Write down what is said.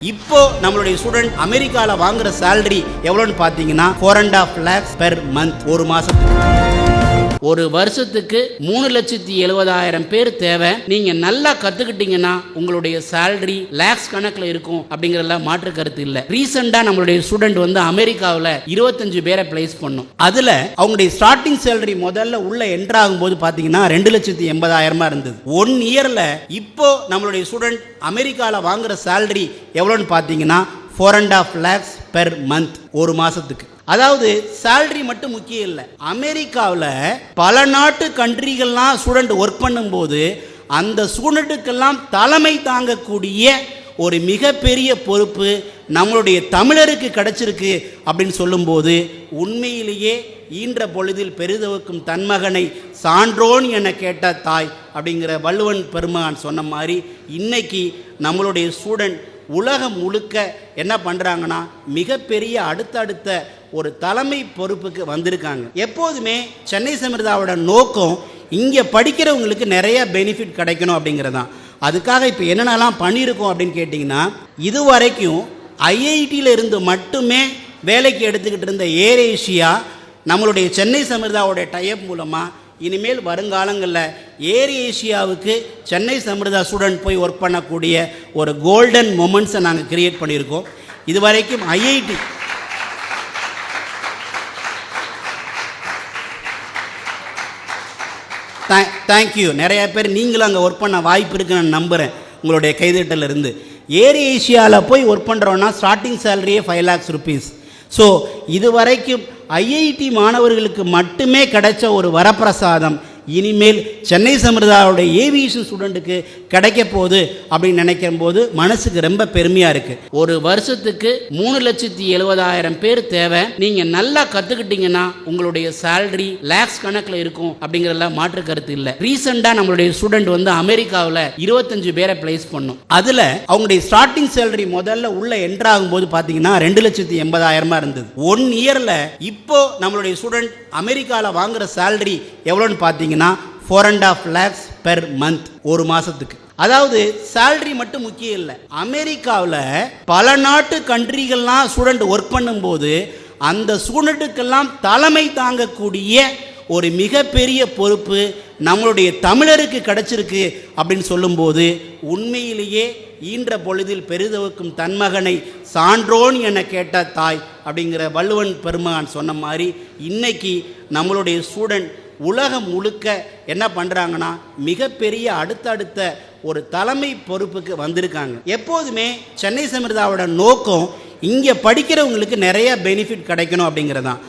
இப்போ நம்மளுடைய ஸ்டூடெண்ட் அமெரிக்கால வாங்குற சேலரி எவ்வளவுன்னு பாத்தீங்கன்னா 4.5 lakhs per month. ஒரு மாசத்துக்கு ஒரு வருஷத்துக்கு 3,70,000 பேர் தேவை. நீங்க நல்லா கத்துக்கிட்டீங்கன்னா உங்களுடைய சேலரி லேக்ஸ் கணக்குல இருக்கும் அப்படிங்கறதுல மாற்று கருத்து இல்ல. ரீசெண்டா நம்மளுடைய ஸ்டூடெண்ட் வந்து அமெரிக்காவில் 25 பேரை பிளேஸ் பண்ணும். அதுல அவங்களுடைய ஸ்டார்டிங் சேலரி முதல்ல உள்ள என்டர் ஆகும்போது பாத்தீங்கன்னா 2,80,000 இருந்தது. 1 இயர்ல இப்போ நம்மளுடைய ஸ்டூடெண்ட் அமெரிக்காவில் வாங்குற சேலரி எவ்வளோன்னு பார்த்தீங்கன்னா 4.5 lakhs per month. ஒரு மாசத்துக்கு. அதாவது சேலரி மட்டும் முக்கியம் இல்லை. அமெரிக்காவில் பல நாட்டு கண்ட்ரிகள்லாம் ஸ்டூடெண்ட் ஒர்க் பண்ணும்போது அந்த ஸ்டூடெண்ட்டுக்கெல்லாம் தலைமை தாங்கக்கூடிய ஒரு மிகப்பெரிய பொறுப்பு நம்மளுடைய தமிழருக்கு கிடைச்சிருக்கு அப்படின்னு சொல்லும்போது உண்மையிலேயே ஈன்ற பொழுதில் பெரிதவக்கும் தன்மகனை சான்றோன் என கேட்ட தாய் அப்படிங்கிற வள்ளுவன் பெருமகன் சொன்ன மாதிரி இன்னைக்கு நம்மளுடைய ஸ்டூடெண்ட் உலகம் முழுக்க என்ன பண்ணுறாங்கன்னா மிகப்பெரிய அடுத்தடுத்த ஒரு தலைமை பொறுப்புக்கு வந்திருக்காங்க. எப்போதுமே சென்னை சமிர்தாவோட நோக்கம் இங்கே படிக்கிறவங்களுக்கு நிறைய பெனிஃபிட் கிடைக்கணும் அப்படிங்கிறதான். அதுக்காக இப்போ என்னென்னலாம் பண்ணியிருக்கோம் அப்படின்னு கேட்டிங்கன்னா, இது வரைக்கும் ஐஐடியில் இருந்து மட்டுமே வேலைக்கு எடுத்துக்கிட்டு இருந்த ஏர் ஏஷியா நம்மளுடைய சென்னை சமிர்தாவோட டைப் மூலமாக இனிமேல் வருங்காலங்களில் ஏர் ஏஷியாவுக்கு சென்னை சமிர்தா ஸ்டூடெண்ட் போய் ஒர்க் பண்ணக்கூடிய ஒரு கோல்டன் மொமெண்ட்ஸை நாங்கள் கிரியேட் பண்ணியிருக்கோம். இது வரைக்கும் ஐஐடி தேங்க்யூ. நிறைய பேர் நீங்களும் அங்கே ஒர்க் பண்ண வாய்ப்பு இருக்குன்னு நான் நம்புகிறேன். உங்களுடைய கைதட்டல் இருந்து ஏர் ஏஷியாவில் போய் ஒர்க் பண்ணுறோன்னா ஸ்டார்டிங் சேலரியே 5 lakhs rupees. ஸோ இது வரைக்கும் ஐஐடி மாணவர்களுக்கு மட்டுமே கிடைச்ச ஒரு வரப்பிரசாதம் இனிமேல் சென்னை சமிர்தாவோட ஏவியேஷன் ஸ்டூடெண்ட்டுக்கு கிடைக்க போகுது அப்படின்னு நினைக்கும் போது மனசுக்கு ரொம்ப பெருமையாக இருக்குது. ஒரு வருஷத்துக்கு 3,70,000 பேர் தேவை. நீங்கள் நல்லா கற்றுக்கிட்டீங்கன்னா உங்களுடைய சேலரி லேக்ஸ் கணக்கில் இருக்கும் அப்படிங்கிறதுல மாற்று கருத்து இல்லை. ரீசெண்டாக நம்மளுடைய ஸ்டூடெண்ட் வந்து அமெரிக்காவில் 25 பேரை பிளேஸ் பண்ணும். அதில் அவங்களுடைய ஸ்டார்டிங் சேலரி முதல்ல உள்ள என்டர் ஆகும்போது பார்த்தீங்கன்னா 2,80,000 இருந்தது. 1 இயரில் இப்போ நம்மளுடைய ஸ்டூடெண்ட் அமெரிக்காவில் வாங்குற சேலரி எவ்வளோன்னு பார்த்தீங்கன்னா 4.5 lakhs per month. ஒரு மாசத்துக்கு. அதாவது சேலரி மட்டும் முக்கியம் இல்லை. அமெரிக்காவில் பல நாட்டு கண்ட்ரிகள்லாம் ஸ்டூடெண்ட் ஒர்க் பண்ணும்போது அந்த ஸ்டூடெண்ட்டுக்கெல்லாம் தலைமை தாங்கக்கூடிய ஒரு மிகப்பெரிய பொறுப்பு நம்மளுடைய தமிழருக்கு கிடைச்சிருக்கு அப்படின்னு சொல்லும்போது உண்மையிலேயே ஈன்ற பொழுதில் பெரிதவக்கும் தன்மகனை சான்றோன் என கேட்ட தாய் அப்படிங்கிற வள்ளுவன் பெருமகன் சொன்ன மாதிரி இன்னைக்கு நம்மளுடைய ஸ்டூடெண்ட் உலகம் முழுக்க என்ன பண்ணுறாங்கன்னா மிகப்பெரிய அடுத்தடுத்த ஒரு தலைமை பொறுப்புக்கு வந்திருக்காங்க. எப்போதுமே சென்னை சமிர்தாவோட நோக்கம் இங்கே படிக்கிறவங்களுக்கு நிறைய பெனிஃபிட் கிடைக்கணும் அப்படிங்கிறதான்.